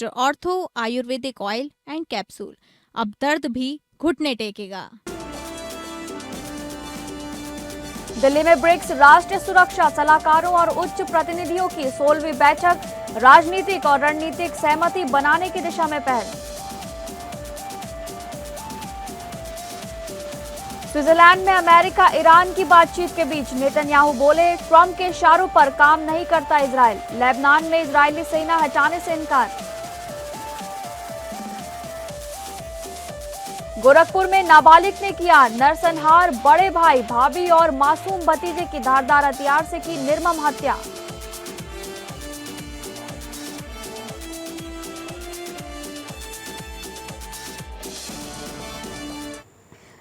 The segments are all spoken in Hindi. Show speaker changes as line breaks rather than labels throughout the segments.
Doctor ortho Ayurvedic oil and capsule. अब दर्द भी घुटने टेकेगा।
दिल्ली में ब्रिक्स राष्ट्रीय सुरक्षा सलाहकारों और उच्च प्रतिनिधियों की 16वीं बैठक, राजनीतिक और रणनीतिक सहमति बनाने की दिशा में पहल। स्विट्जरलैंड में अमेरिका ईरान की बातचीत के बीच नेतन्याहू बोले, ट्रंप के इशारों पर काम नहीं करता इजराइल। लेबनान में इजरायली सेना हटाने से इनकार। गोरखपुर में नाबालिग ने किया नरसंहार, बड़े भाई, भाभी और मासूम भतीजे की धारदार हथियार से की निर्मम हत्या।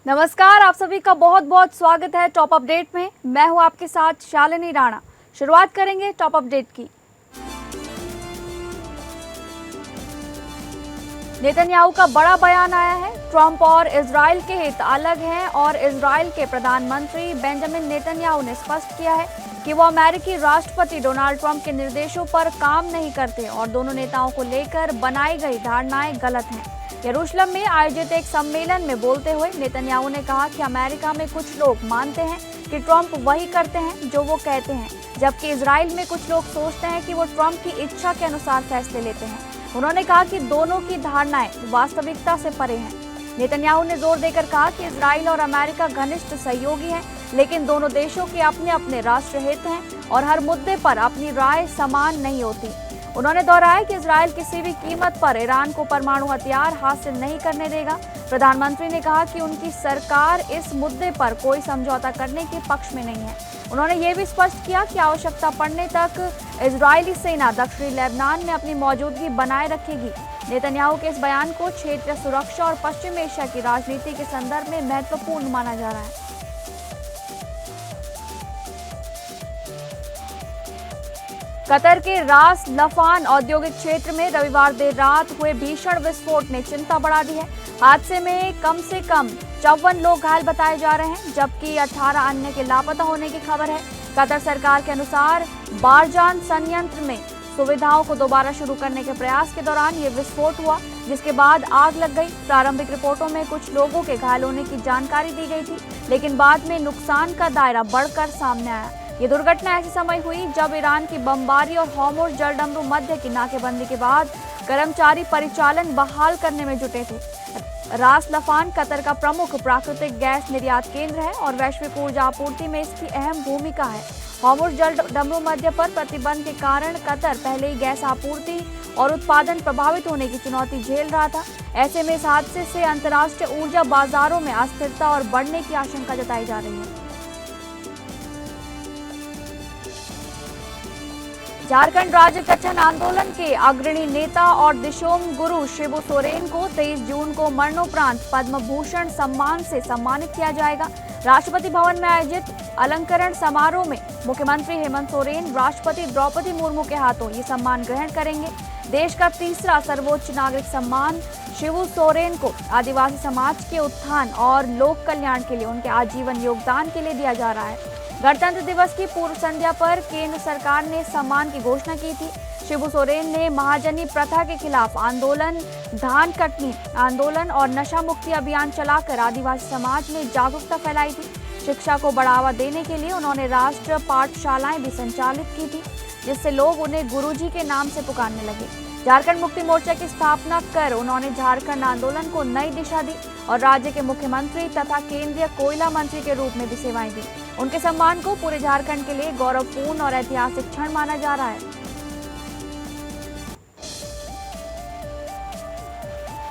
नमस्कार, आप सभी का बहुत बहुत स्वागत है टॉप अपडेट में। मैं हूं आपके साथ शालिनी राणा। शुरुआत करेंगे टॉप अपडेट की। नेतन्याहू का बड़ा बयान आया है। ट्रंप और इजराइल के हित अलग हैं और इजराइल के प्रधानमंत्री बेंजामिन नेतन्याहू ने स्पष्ट किया है कि वो अमेरिकी राष्ट्रपति डोनाल्ड ट्रंप के निर्देशों पर काम नहीं करते और दोनों नेताओं को लेकर बनाई गई धारणाएं गलत हैं। यरूशलेम में आयोजित एक सम्मेलन में बोलते हुए नेतन्याहू ने कहा कि अमेरिका में कुछ लोग मानते हैं कि ट्रंप वही करते हैं जो वो कहते हैं, जबकि इजराइल में कुछ लोग सोचते हैं कि वो ट्रंप की इच्छा के अनुसार फैसले लेते हैं। उन्होंने कहा कि दोनों की धारणाएं वास्तविकता से परे हैं। नेतन्याहू ने जोर देकर कहा कि इजराइल और अमेरिका घनिष्ठ सहयोगी हैं, लेकिन दोनों देशों के अपने अपने राष्ट्र हित हैं और हर मुद्दे पर अपनी राय समान नहीं होती। उन्होंने दोहराया कि इजराइल किसी भी कीमत पर ईरान को परमाणु हथियार हासिल नहीं करने देगा। प्रधानमंत्री ने कहा कि उनकी सरकार इस मुद्दे पर कोई समझौता करने के पक्ष में नहीं है। उन्होंने ये भी स्पष्ट किया कि आवश्यकता पड़ने तक इजरायली सेना दक्षिणी लेबनान में अपनी मौजूदगी बनाए रखेगी। नेतन्याहू के इस बयान को क्षेत्रीय सुरक्षा और पश्चिम एशिया की राजनीति के संदर्भ में महत्वपूर्ण माना जा रहा है। कतर के रास लफान औद्योगिक क्षेत्र में रविवार देर रात हुए भीषण विस्फोट ने चिंता बढ़ा दी है। हादसे में कम से कम 54 लोग घायल बताए जा रहे हैं, जबकि 18 अन्य के लापता होने की खबर है। कतर सरकार के अनुसार बारजान संयंत्र में सुविधाओं को दोबारा शुरू करने के प्रयास के दौरान ये विस्फोट हुआ, जिसके बाद आग लग गई। प्रारंभिक रिपोर्टों में कुछ लोगों के घायल होने की जानकारी दी गई थी, लेकिन बाद में नुकसान का दायरा बढ़कर सामने आया। ये दुर्घटना ऐसे समय हुई जब ईरान की बमबारी और होर्मुज़ जलडमरू मध्य की नाकेबंदी के बाद कर्मचारी परिचालन बहाल करने में जुटे थे। रास लफान कतर का प्रमुख प्राकृतिक गैस निर्यात केंद्र है और वैश्विक ऊर्जा आपूर्ति में इसकी अहम भूमिका है। होर्मुज़ जलडमरू मध्य पर प्रतिबंध के कारण कतर पहले ही गैस आपूर्ति और उत्पादन प्रभावित होने की चुनौती झेल रहा था। ऐसे में इस हादसे से अंतर्राष्ट्रीय ऊर्जा बाजारों में अस्थिरता और बढ़ने की आशंका जताई जा रही है। झारखंड राज्य गठन आंदोलन के अग्रणी नेता और दिशोम गुरु शिबू सोरेन को 23 जून को मरणोपरांत पद्म भूषण सम्मान से सम्मानित किया जाएगा। राष्ट्रपति भवन में आयोजित अलंकरण समारोह में मुख्यमंत्री हेमंत सोरेन राष्ट्रपति द्रौपदी मुर्मू के हाथों ये सम्मान ग्रहण करेंगे। देश का तीसरा सर्वोच्च नागरिक सम्मान शिबू सोरेन को आदिवासी समाज के उत्थान और लोक कल्याण के लिए उनके आजीवन योगदान के लिए दिया जा रहा है। गणतंत्र दिवस की पूर्व संध्या पर केंद्र सरकार ने सम्मान की घोषणा की थी। शिबू सोरेन ने महाजनी प्रथा के खिलाफ आंदोलन, धान कटनी आंदोलन और नशा मुक्ति अभियान चलाकर आदिवासी समाज में जागरूकता फैलाई थी। शिक्षा को बढ़ावा देने के लिए उन्होंने राष्ट्रीय पाठशालाएं भी संचालित की थी, जिससे लोग उन्हें गुरुजी के नाम से पुकारने लगे। झारखंड मुक्ति मोर्चा की स्थापना कर उन्होंने झारखंड आंदोलन को नई दिशा दी और राज्य के मुख्यमंत्री तथा केंद्रीय कोयला मंत्री के रूप में भी सेवाएं दी। उनके सम्मान को पूरे झारखंड के लिए गौरवपूर्ण और ऐतिहासिक क्षण माना जा रहा है।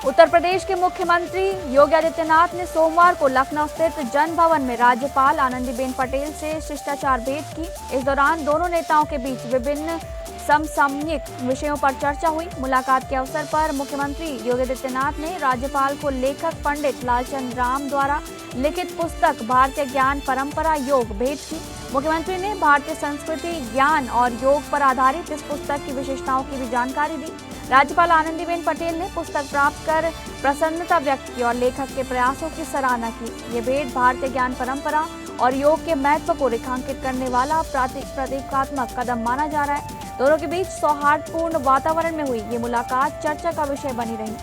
उत्तर प्रदेश के मुख्यमंत्री योगी आदित्यनाथ ने सोमवार को लखनऊ स्थित जन भवन में राज्यपाल आनंदीबेन पटेल से शिष्टाचार भेंट की। इस दौरान दोनों नेताओं के बीच विभिन्न समसामयिक विषयों पर चर्चा हुई। मुलाकात के अवसर पर मुख्यमंत्री योगी आदित्यनाथ ने राज्यपाल को लेखक पंडित लालचंद राम द्वारा लिखित पुस्तक भारतीय ज्ञान परंपरा योग भेंट की। मुख्यमंत्री ने भारतीय संस्कृति, ज्ञान और योग पर आधारित इस पुस्तक की विशेषताओं की भी जानकारी दी। राज्यपाल आनंदीबेन पटेल ने पुस्तक प्राप्त कर प्रसन्नता व्यक्त की और लेखक के प्रयासों की सराहना की। ये भेंट भारतीय ज्ञान परंपरा और योग के महत्व को रेखांकित करने वाला प्रतीकात्मक कदम माना जा रहा है। दोनों के बीच सौहार्दपूर्ण वातावरण में हुई ये मुलाकात चर्चा का विषय बनी रही।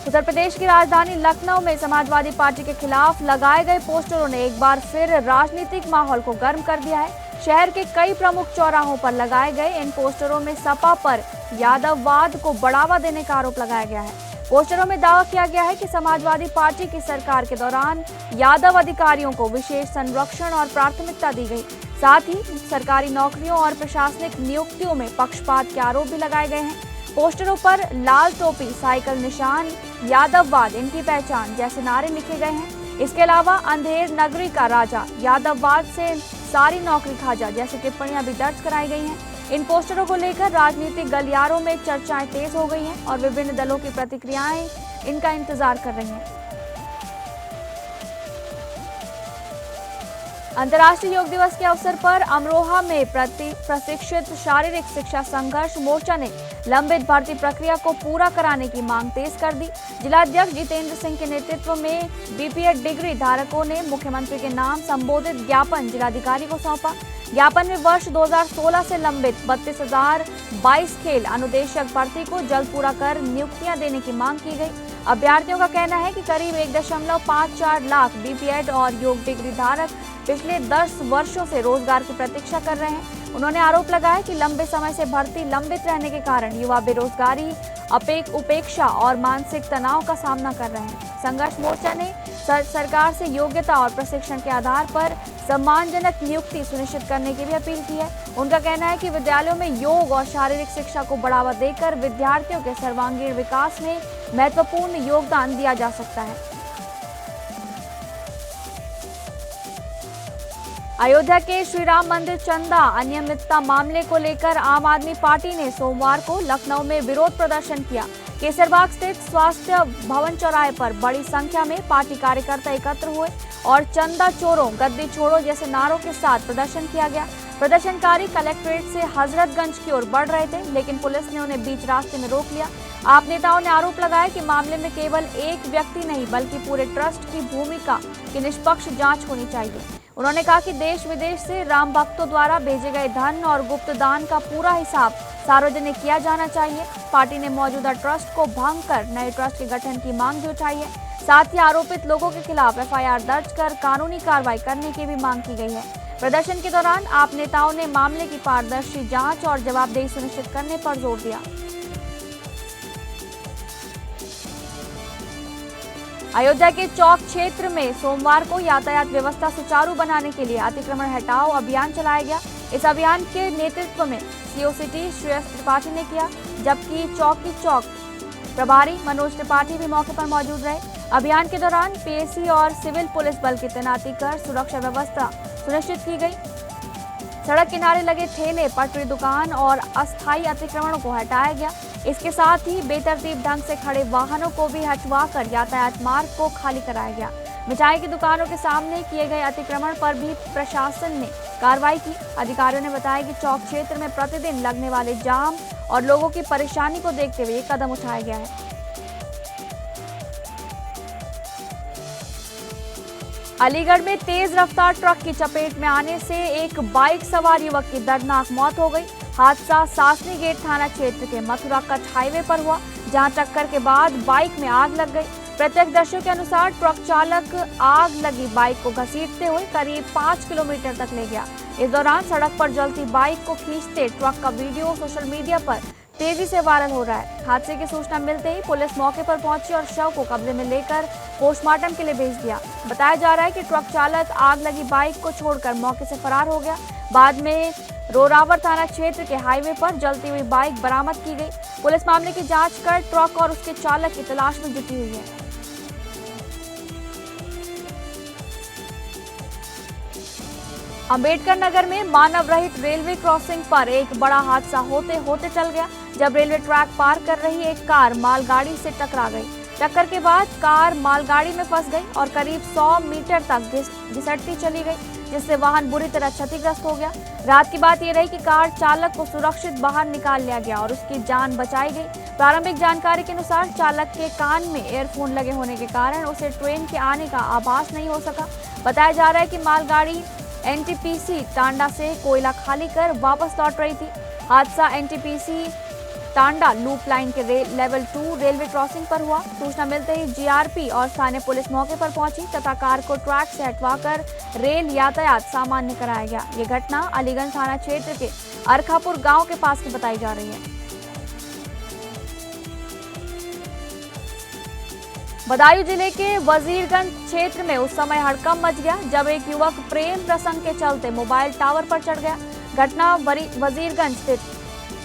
उत्तर प्रदेश की राजधानी लखनऊ में समाजवादी पार्टी के खिलाफ लगाए गए पोस्टरों ने एक बार फिर राजनीतिक माहौल को गर्म कर दिया है। शहर के कई प्रमुख चौराहों पर लगाए गए इन पोस्टरों में सपा पर यादववाद को बढ़ावा देने का आरोप लगाया गया है। पोस्टरों में दावा किया गया है कि समाजवादी पार्टी की सरकार के दौरान यादव अधिकारियों को विशेष संरक्षण और प्राथमिकता दी गई। साथ ही सरकारी नौकरियों और प्रशासनिक नियुक्तियों में पक्षपात के आरोप भी लगाए गए हैं। पोस्टरों पर लाल टोपी, साइकिल निशान, यादववाद इनकी पहचान जैसे नारे लिखे गए हैं। इसके अलावा अंधेर नगरी का राजा, यादववाद से सारी नौकरी खा जा जैसी टिप्पणियां भी दर्ज कराई गई हैं। इन पोस्टरों को लेकर राजनीतिक गलियारों में चर्चाएं तेज हो गई हैं और विभिन्न दलों की प्रतिक्रियाएं इनका इंतजार कर रही हैं। अंतर्राष्ट्रीय योग दिवस के अवसर पर अमरोहा में प्रशिक्षित शारीरिक शिक्षा संघर्ष मोर्चा ने लंबित भर्ती प्रक्रिया को पूरा कराने की मांग तेज कर दी। जिलाध्यक्ष जितेंद्र सिंह के नेतृत्व में बीपीएड डिग्री धारकों ने मुख्यमंत्री के नाम संबोधित ज्ञापन जिलाधिकारी को सौंपा। ज्ञापन में वर्ष 2016 से लंबित 32,022 खेल अनुदेशक भर्ती को जल्द पूरा कर नियुक्तियां देने की मांग की गई। अभ्यर्थियों का कहना है कि करीब 1.54 लाख बीपीएड और योग डिग्री धारक पिछले 10 वर्षों से रोजगार की प्रतीक्षा कर रहे हैं। उन्होंने आरोप लगाया कि लंबे समय से भर्ती लंबित रहने के कारण युवा बेरोजगारी, उपेक्षा और मानसिक तनाव का सामना कर रहे हैं। संघर्ष मोर्चा ने सरकार से योग्यता और प्रशिक्षण के आधार पर सम्मानजनक नियुक्ति सुनिश्चित करने की भी अपील की है। उनका कहना है कि विद्यालयों में योग और शारीरिक शिक्षा को बढ़ावा देकर विद्यार्थियों के सर्वांगीण विकास में महत्वपूर्ण योगदान दिया जा सकता है। अयोध्या के श्री राम मंदिर चंदा अनियमितता मामले को लेकर आम आदमी पार्टी ने सोमवार को लखनऊ में विरोध प्रदर्शन किया। केसरबाग स्थित स्वास्थ्य भवन चौराहे पर बड़ी संख्या में पार्टी कार्यकर्ता एकत्र हुए और चंदा चोरों, गद्दी छोड़ो जैसे नारों के साथ प्रदर्शन किया गया। प्रदर्शनकारी कलेक्ट्रेट से हजरतगंज की ओर बढ़ रहे थे, लेकिन पुलिस ने उन्हें बीच रास्ते में रोक लिया। आप नेताओं ने आरोप लगाया कि मामले में केवल एक व्यक्ति नहीं बल्कि पूरे ट्रस्ट की भूमिका की निष्पक्ष जांच होनी चाहिए। उन्होंने कहा कि देश विदेश से राम भक्तों द्वारा भेजे गए धन और गुप्त दान का पूरा हिसाब सार्वजनिक किया जाना चाहिए। पार्टी ने मौजूदा ट्रस्ट को भंग कर नए ट्रस्ट के गठन की मांग भी उठाई है। साथ ही आरोपित लोगों के खिलाफ एफआईआर दर्ज कर कानूनी कार्रवाई करने की भी मांग की गई है। प्रदर्शन के दौरान आप नेताओं ने मामले की पारदर्शी जांच और जवाबदेही सुनिश्चित करने पर जोर दिया। अयोध्या के चौक क्षेत्र में सोमवार को यातायात व्यवस्था सुचारू बनाने के लिए अतिक्रमण हटाओ अभियान चलाया गया। इस अभियान के नेतृत्व में सीओ सिटी श्रेयस त्रिपाठी ने किया, जबकि चौक प्रभारी मनोज त्रिपाठी भी मौके पर मौजूद रहे। अभियान के दौरान पीएसी और सिविल पुलिस बल की तैनाती कर सुरक्षा व्यवस्था सुनिश्चित की गई। सड़क किनारे लगे ठेले, पटरी दुकान और अस्थायी अतिक्रमणों को हटाया गया। इसके साथ ही बेतरतीब ढंग से खड़े वाहनों को भी हटवाकर यातायात मार्ग को खाली कराया गया। मिठाई की दुकानों के सामने किए गए अतिक्रमण पर भी प्रशासन ने कार्रवाई की। अधिकारियों ने बताया कि चौक क्षेत्र में प्रतिदिन लगने वाले जाम और लोगों की परेशानी को देखते हुए कदम उठाया गया है। अलीगढ़ में तेज रफ्तार ट्रक की चपेट में आने से एक बाइक सवार युवक की दर्दनाक मौत हो गई। हादसा सासनी गेट थाना क्षेत्र के मथुरा कट हाईवे पर हुआ, जहां टक्कर के बाद बाइक में आग लग गई। प्रत्यक्षदर्शियों के अनुसार ट्रक चालक आग लगी बाइक को घसीटते हुए करीब 5 किलोमीटर तक ले गया। इस दौरान सड़क पर जलती बाइक को खींचते ट्रक का वीडियो सोशल मीडिया पर तेजी से वायरल हो रहा है। हादसे की सूचना मिलते ही पुलिस मौके पर पहुंची और शव को कब्जे में लेकर पोस्टमार्टम के लिए भेज दिया। बताया जा रहा है कि ट्रक चालक आग लगी बाइक को छोड़कर मौके से फरार हो गया। बाद में रोरावर थाना क्षेत्र के हाईवे पर जलती हुई बाइक बरामद की गई। पुलिस मामले की जांच कर ट्रक और उसके चालक की तलाश में जुटी हुई है। अंबेडकर नगर में मानव रहित रेलवे क्रॉसिंग पर एक बड़ा हादसा होते होते चल गया, जब रेलवे ट्रैक पार कर रही एक कार मालगाड़ी से टकरा गई। टक्कर के बाद कार मालगाड़ी में फंस गई और करीब 100 मीटर तक घिसटती चली गई, जिससे वाहन बुरी तरह क्षतिग्रस्त हो गया। रात की बात यह रही कि कार चालक को सुरक्षित बाहर निकाल लिया गया और उसकी जान बचाई गई। प्रारंभिक जानकारी के अनुसार चालक के कान में ईयरफोन लगे होने के कारण उसे ट्रेन के आने का आभास नहीं हो सका। बताया जा रहा है कि मालगाड़ी एनटीपीसी टांडा से कोयला खाली कर वापस लौट रही थी। हादसा एनटीपीसी टांडा लूप लाइन के लेवल 2 रेलवे क्रॉसिंग पर हुआ। सूचना मिलते ही जीआरपी और स्थानीय पुलिस मौके पर पहुंची तथा कार को ट्रैक से हटवाकर रेल यातायात सामान्य कराया गया। ये घटना अलीगंज थाना क्षेत्र के अरखापुर गांव के पास की बताई जा रही है। बदायूं जिले के वजीरगंज क्षेत्र में उस समय हड़कंप मच गया जब एक युवक प्रेम प्रसंग के चलते मोबाइल टावर पर चढ़ गया। घटना वजीरगंज स्थित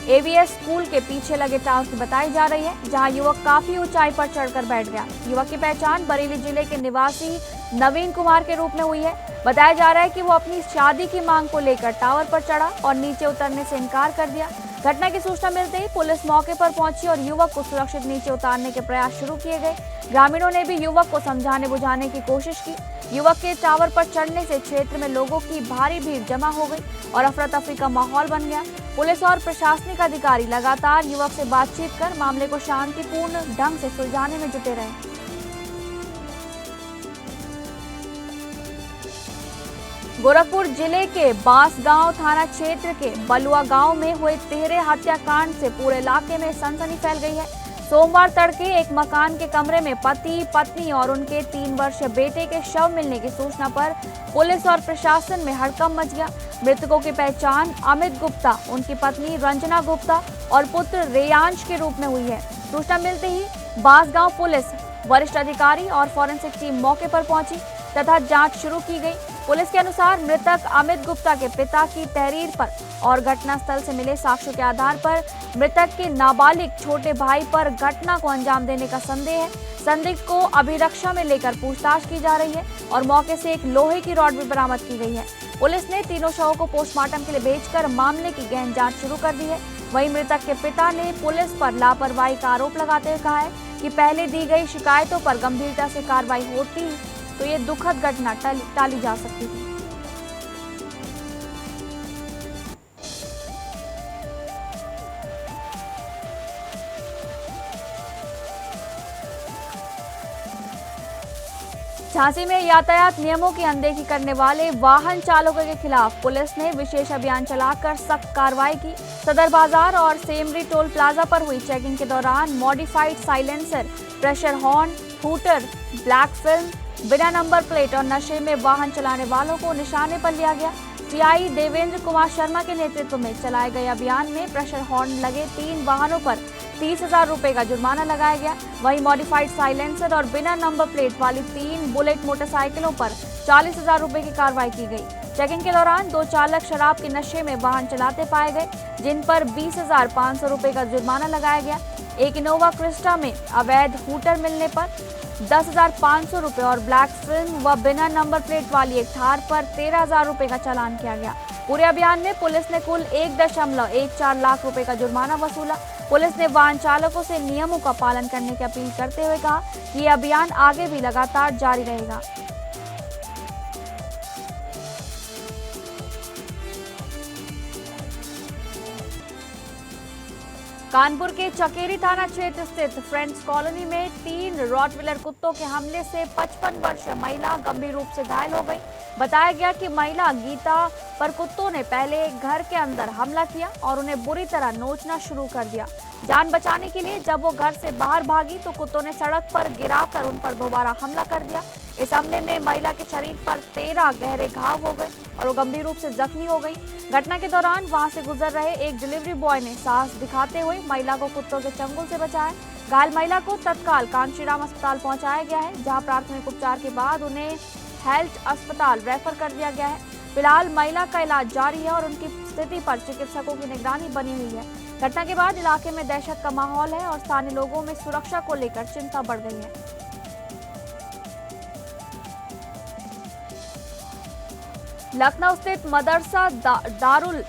एवीएस स्कूल के पीछे लगे टावर की बताई जा रही है, जहां युवक काफी ऊंचाई पर चढ़कर बैठ गया। युवक की पहचान बरेली जिले के निवासी नवीन कुमार के रूप में हुई है। बताया जा रहा है कि वो अपनी शादी की मांग को लेकर टावर पर चढ़ा और नीचे उतरने से इनकार कर दिया। घटना की सूचना मिलते ही पुलिस मौके पर पहुंची और युवक को सुरक्षित नीचे उतारने के प्रयास शुरू किए गए। ग्रामीणों ने भी युवक को समझाने बुझाने की कोशिश की। युवक के टावर पर चढ़ने से क्षेत्र में लोगों की भारी भीड़ जमा हो गई और अफरा तफरी का माहौल बन गया। पुलिस और प्रशासनिक अधिकारी लगातार युवक से बातचीत कर मामले को शांतिपूर्ण ढंग से सुलझाने में जुटे रहे। गोरखपुर जिले के बांसगांव थाना क्षेत्र के बलुआ गांव में हुए तिहरे हत्याकांड से पूरे इलाके में सनसनी फैल गई है। सोमवार तड़के एक मकान के कमरे में पति, पत्नी और उनके 3 वर्षीय बेटे के शव मिलने की सूचना पर पुलिस और प्रशासन में हड़कंप मच गया। मृतकों की पहचान अमित गुप्ता, उनकी पत्नी रंजना गुप्ता और पुत्र रेयांश के रूप में हुई है। सूचना मिलते ही बांसगांव पुलिस वरिष्ठ अधिकारी और फॉरेंसिक टीम मौके पर पहुंची तथा जांच शुरू की गई। पुलिस के अनुसार मृतक अमित गुप्ता के पिता की तहरीर पर और घटनास्थल से मिले साक्ष्यों के आधार पर मृतक के नाबालिग छोटे भाई पर घटना को अंजाम देने का संदेह है। संदिग्ध को अभिरक्षा में लेकर पूछताछ की जा रही है और मौके से एक लोहे की रॉड भी बरामद की गई है। पुलिस ने तीनों शवों को पोस्टमार्टम के लिए भेजकर मामले की गहन जांच शुरू कर दी है। वहीं मृतक के पिता ने पुलिस पर लापरवाही का आरोप लगाते हुए कहा है कि पहले दी गई शिकायतों पर गंभीरता से कार्रवाई होती तो ये दुखद घटना टाली जा सकती थी। झांसी में यातायात नियमों की अनदेखी करने वाले वाहन चालकों के खिलाफ पुलिस ने विशेष अभियान चलाकर सख्त कार्रवाई की। सदर बाजार और सेमरी टोल प्लाजा पर हुई चेकिंग के दौरान modified silencer, pressure horn, hooter, black film, बिना नंबर प्लेट और नशे में वाहन चलाने वालों को निशाने पर लिया गया। टीआई देवेंद्र कुमार शर्मा के नेतृत्व में चलाए गए अभियान में प्रेशर हॉर्न लगे 3 वाहनों पर 30,000 रुपए का जुर्माना लगाया गया। वहीं मॉडिफाइड साइलेंसर और बिना नंबर प्लेट वाली 3 बुलेट मोटरसाइकिलों पर 40,000 रुपए की कार्रवाई की गई। चेकिंग के दौरान 2 चालक शराब के नशे में वाहन चलाते पाए गए, जिन पर 20,500 रुपए का जुर्माना लगाया गया। एक इनोवा क्रिस्टा में अवैध हूटर मिलने पर 10,500 रुपए और ब्लैक फिल्म व बिना नंबर प्लेट वाली एक थार पर 13,000 रुपए का चालान किया गया। पूरे अभियान में पुलिस ने कुल 1.14 लाख रुपए का जुर्माना वसूला। पुलिस ने वाहन चालकों से नियमों का पालन करने की अपील करते हुए कहा कि यह अभियान आगे भी लगातार जारी रहेगा। कानपुर के चकेरी थाना क्षेत्र स्थित फ्रेंड्स कॉलोनी में 3 रॉटविलर कुत्तों के हमले से 55 वर्षीय महिला गंभीर रूप से घायल हो गई। बताया गया कि महिला गीता पर कुत्तों ने पहले घर के अंदर हमला किया और उन्हें बुरी तरह नोचना शुरू कर दिया। जान बचाने के लिए जब वो घर से बाहर भागी तो कुत्तों ने सड़क पर गिराकर उन पर दोबारा हमला कर दिया। इस हमले में महिला के शरीर पर 13 गहरे घाव हो गए और वो गंभीर रूप से जख्मी हो गई। घटना के दौरान वहां से गुजर रहे एक डिलीवरी बॉय ने साहस दिखाते हुए महिला को कुत्तों के चंगुल से बचाया। घायल महिला को तत्काल कांशीराम अस्पताल पहुंचाया गया है, जहां प्राथमिक उपचार के बाद उन्हें हेल्थ अस्पताल रेफर कर दिया गया है। फिलहाल महिला का इलाज जारी है और उनकी स्थिति पर चिकित्सकों की निगरानी बनी हुई है। घटना के बाद इलाके में दहशत का माहौल है और स्थानीय लोगों में सुरक्षा को लेकर चिंता बढ़ गई है। लखनऊ स्थित मदरसा दारुल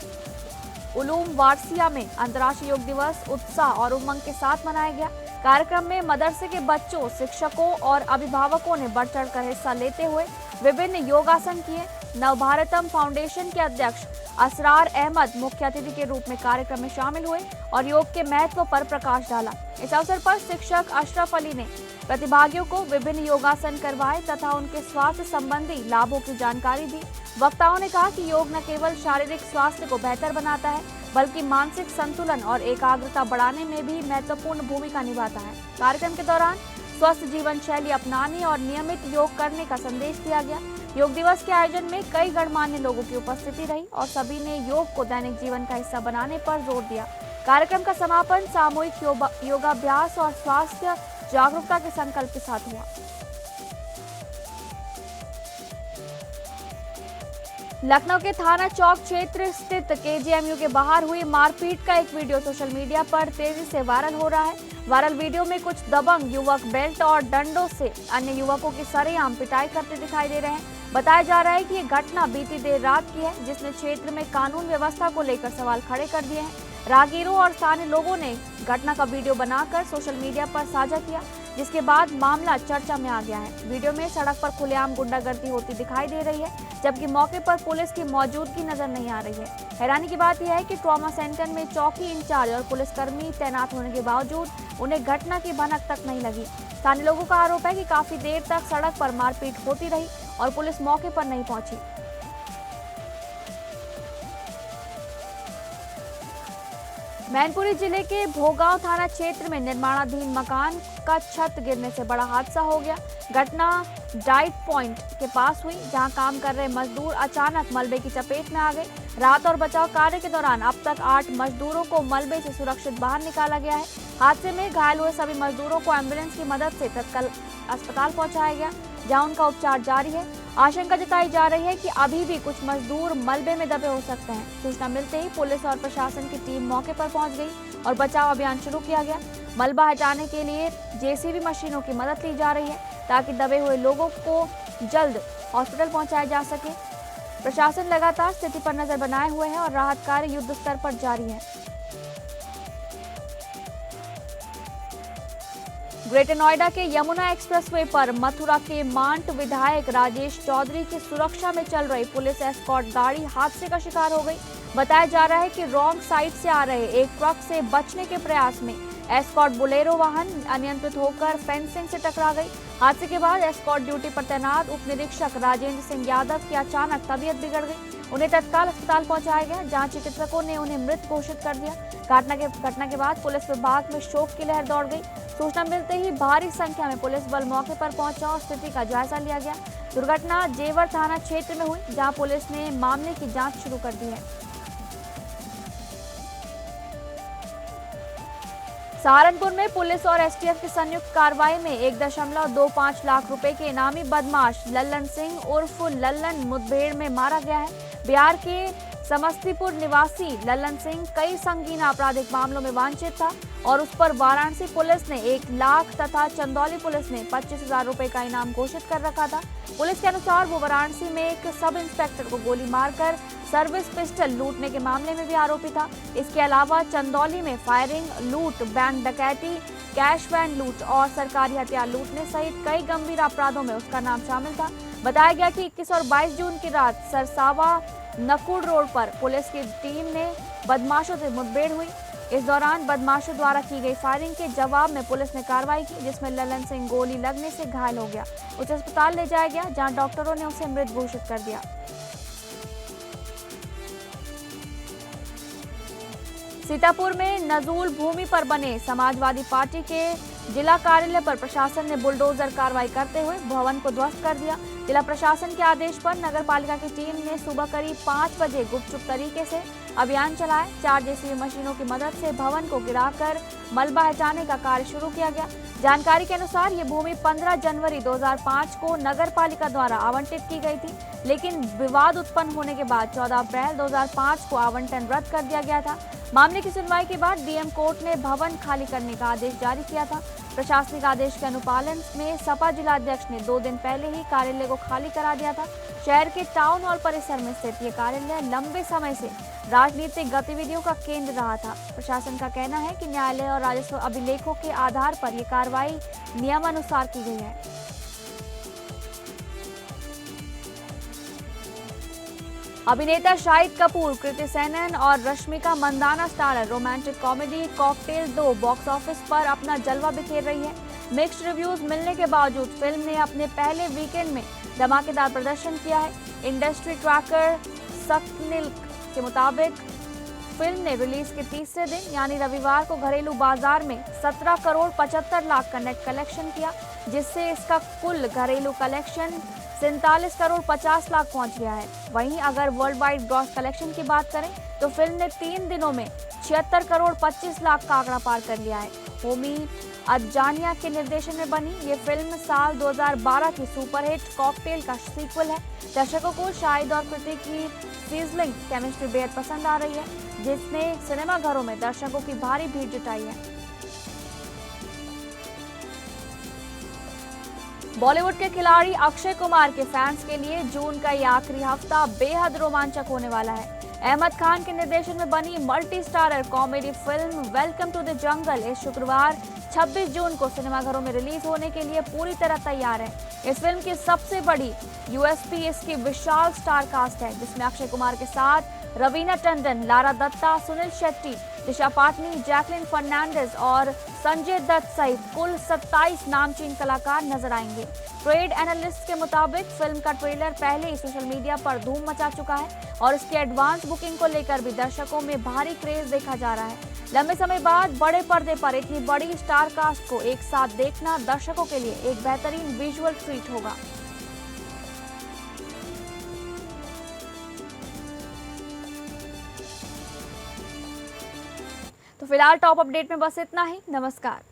उलूम वारसिया में अंतर्राष्ट्रीय योग दिवस उत्साह और उमंग के साथ मनाया गया। कार्यक्रम में मदरसे के बच्चों, शिक्षकों और अभिभावकों ने बढ़ चढ़कर हिस्सा लेते हुए विभिन्न योगासन किए। नवभारतम फाउंडेशन के अध्यक्ष असरार अहमद मुख्य अतिथि के रूप में कार्यक्रम में शामिल हुए और योग के महत्व पर प्रकाश डाला। इस अवसर पर शिक्षक अशरफ अली ने प्रतिभागियों को विभिन्न योगासन करवाए तथा उनके स्वास्थ्य संबंधी लाभों की जानकारी दी। वक्ताओं ने कहा कि योग न केवल शारीरिक स्वास्थ्य को बेहतर बनाता है बल्कि मानसिक संतुलन और एकाग्रता बढ़ाने में भी महत्वपूर्ण भूमिका निभाता है। कार्यक्रम के दौरान स्वस्थ जीवन शैली अपनाने और नियमित योग करने का संदेश दिया गया। योग दिवस के आयोजन में कई गणमान्य लोगों की उपस्थिति रही और सभी ने योग को दैनिक जीवन का हिस्सा बनाने पर जोर दिया। कार्यक्रम का समापन सामूहिक योगाभ्यास और स्वास्थ्य जागरूकता के संकल्प के साथ हुआ। लखनऊ के थाना चौक क्षेत्र स्थित केजीएमयू के बाहर हुई मारपीट का एक वीडियो सोशल मीडिया पर तेजी से वायरल हो रहा है। वायरल वीडियो में कुछ दबंग युवक बेल्ट और डंडों से अन्य युवकों की सरेआम पिटाई करते दिखाई दे रहे हैं। बताया जा रहा है कि ये घटना बीती देर रात की है, जिसने क्षेत्र में कानून व्यवस्था को लेकर सवाल खड़े कर दिए हैं। राहगीरों और स्थानीय लोगों ने घटना का वीडियो बनाकर सोशल मीडिया पर साझा किया, जिसके बाद मामला चर्चा में आ गया है। वीडियो में सड़क पर खुलेआम गुंडागर्दी होती दिखाई दे रही है, जबकि मौके पर पुलिस की मौजूदगी नजर नहीं आ रही है। हैरानी की बात यह है कि ट्रॉमा सेंटर में चौकी इंचार्ज और पुलिसकर्मी तैनात होने के बावजूद उन्हें घटना की भनक तक नहीं लगी। स्थानीय लोगों का आरोप है कि काफी देर तक सड़क पर मारपीट होती रही और पुलिस मौके पर नहीं पहुंची। मैनपुरी जिले के भोगांव थाना क्षेत्र में निर्माणाधीन मकान का छत गिरने से बड़ा हादसा हो गया। घटना डाइट पॉइंट के पास हुई, जहां काम कर रहे मजदूर अचानक मलबे की चपेट में आ गए। राहत और बचाव कार्य के दौरान अब तक 8 मजदूरों को मलबे से सुरक्षित बाहर निकाला गया है। हादसे में घायल हुए सभी मजदूरों को एम्बुलेंस की मदद से तत्काल अस्पताल पहुंचाया गया, जहां उनका उपचार जारी है। आशंका जताई जा रही है कि अभी भी कुछ मजदूर मलबे में दबे हो सकते हैं। सूचना मिलते ही पुलिस और प्रशासन की टीम मौके पर पहुंच गई और बचाव अभियान शुरू किया गया। मलबा हटाने के लिए जेसीबी मशीनों की मदद ली जा रही है, ताकि दबे हुए लोगों को जल्द हॉस्पिटल पहुंचाया जा सके। प्रशासन लगातार स्थिति पर नजर बनाए हुए है और राहत कार्य युद्ध स्तर पर जारी है। ग्रेटर नोएडा के यमुना एक्सप्रेसवे पर मथुरा के मांट विधायक राजेश चौधरी की सुरक्षा में चल रही पुलिस एस्कॉर्ट गाड़ी हादसे का शिकार हो गई। बताया जा रहा है कि रॉन्ग साइड से आ रहे एक ट्रक से बचने के प्रयास में एस्कॉर्ट बोलेरो वाहन अनियंत्रित होकर फेंसिंग से टकरा गई। हादसे के बाद एस्कॉर्ट ड्यूटी पर तैनात उप निरीक्षक राजेंद्र सिंह यादव की अचानक तबीयत बिगड़ गई। उन्हें तत्काल अस्पताल पहुंचाया गया, जहां चिकित्सकों ने उन्हें मृत घोषित कर दिया। घटना के बाद पुलिस विभाग में शोक की लहर दौड़ गई। सूचना मिलते ही भारी संख्या में पुलिस बल मौके पर पहुंचा और स्थिति का जायजा लिया गया। दुर्घटना जेवर थाना क्षेत्र में हुई, जहां पुलिस ने मामले की जांच शुरू कर दी है। सहारनपुर में पुलिस और एसटीएफ की संयुक्त कार्रवाई में 1.25 लाख रुपए के इनामी बदमाश लल्लन सिंह उर्फ लल्लन मुठभेड़ में मारा गया है। बिहार के समस्तीपुर निवासी लल्लन सिंह कई संगीन आपराधिक मामलों में वांछित था और उस पर वाराणसी पुलिस ने 1 लाख तथा चंदौली पुलिस ने 25,000 रुपए का इनाम घोषित कर रखा था। पुलिस के अनुसार वो वाराणसी में एक सब इंस्पेक्टर को गोली मारकर सर्विस पिस्टल लूटने के मामले में भी आरोपी था। इसके अलावा चंदौली में फायरिंग, लूट, बैंक डकैती, कैश वैन लूट और सरकारी हथियार लूटने सहित कई गंभीर अपराधों में उसका नाम शामिल था। बताया गया कि 21 और 22 जून की रात सरसावा नकुड़ रोड पर पुलिस की टीम ने बदमाशों से मुठभेड़ हुई। इस दौरान बदमाशों द्वारा की गई फायरिंग के जवाब में पुलिस ने कार्रवाई की, जिसमें लल्लन सिंह गोली लगने से घायल हो गया। उसे अस्पताल ले जाया गया, जहां डॉक्टरों ने उसे मृत घोषित कर दिया। सीतापुर में नजूल भूमि पर बने समाजवादी पार्टी के जिला कार्यालय पर प्रशासन ने बुलडोजर कार्रवाई करते हुए भवन को ध्वस्त कर दिया। जिला प्रशासन के आदेश पर नगर पालिका की टीम ने सुबह करीब 5 बजे गुपचुप तरीके से अभियान चलाया। 4 जेसीबी मशीनों की मदद से भवन को गिराकर मलबा हटाने का कार्य शुरू किया गया। जानकारी के अनुसार ये भूमि 15 जनवरी 2005 को नगर पालिका द्वारा आवंटित की गई थी, लेकिन विवाद उत्पन्न होने के बाद 14 अप्रैल 2005 को आवंटन रद्द कर दिया गया था। मामले की सुनवाई के बाद डीएम कोर्ट ने भवन खाली करने का आदेश जारी किया था। प्रशासनिक आदेश के अनुपालन में सपा जिलाध्यक्ष ने 2 दिन पहले ही कार्यालय को खाली करा दिया था। शहर के टाउन हॉल परिसर में स्थित ये कार्यालय लंबे समय से राजनीतिक गतिविधियों का केंद्र रहा था। प्रशासन का कहना है कि न्यायालय और राजस्व अभिलेखों के आधार पर ये कार्रवाई नियमानुसार की गई है। अभिनेता शाहिद कपूर, कृति सेनन और Rashmika Mandanna starrer romantic comedy Cocktail 2 box office पर अपना जलवा बिखेर रही है। मिक्स्ड रिव्यूज मिलने के बावजूद फिल्म ने अपने पहले वीकेंड में धमाकेदार प्रदर्शन किया है। इंडस्ट्री ट्रैकर सक्निल्क के मुताबिक फिल्म ने रिलीज के तीसरे दिन यानी रविवार को घरेलू बाजार में 17 करोड़ 75 लाख का नेट कलेक्शन किया, जिससे इसका कुल घरेलू कलेक्शन 47 करोड़ 50 लाख पहुंच गया है। वहीं अगर वर्ल्ड वाइड ग्रॉस कलेक्शन की बात करें तो फिल्म ने 3 दिनों में 76 करोड़ 25 लाख का आंकड़ा पार कर लिया है। होमी अजानिया के निर्देशन में बनी ये फिल्म साल 2012 की सुपरहिट कॉकटेल का सीक्वल है। दर्शकों को शाहिद और कृति की सिजलिंग केमिस्ट्री बेहद पसंद आ रही है, जिसने सिनेमाघरों में दर्शकों की भारी भीड़ जुटाई है। बॉलीवुड के खिलाड़ी अक्षय कुमार के फैंस के लिए जून का ये आखिरी हफ्ता बेहद रोमांचक होने वाला है। अहमद खान के निर्देशन में बनी multi starrer comedy film Welcome to the Jungle इस शुक्रवार 26 जून को सिनेमाघरों में रिलीज होने के लिए पूरी तरह तैयार है। इस फिल्म की सबसे बड़ी यूएसपी इसकी विशाल स्टार कास्ट है, जिसमें अक्षय कुमार के साथ रवीना टंडन, लारा दत्ता, सुनील शेट्टी, दिशा पाटनी, जैकलिन फर्नांडिस और संजय दत्त सहित कुल 27 नामचीन कलाकार नजर आएंगे। ट्रेड एनालिस्ट के मुताबिक फिल्म का ट्रेलर पहले ही सोशल मीडिया पर धूम मचा चुका है और इसकी एडवांस बुकिंग को लेकर भी दर्शकों में भारी क्रेज देखा जा रहा है। लंबे समय बाद बड़े पर्दे पर इतनी बड़ी स्टार कास्ट को एक साथ देखना दर्शकों के लिए एक बेहतरीन विजुअल ट्रीट होगा। तो फिलहाल टॉप अपडेट में बस इतना ही। नमस्कार।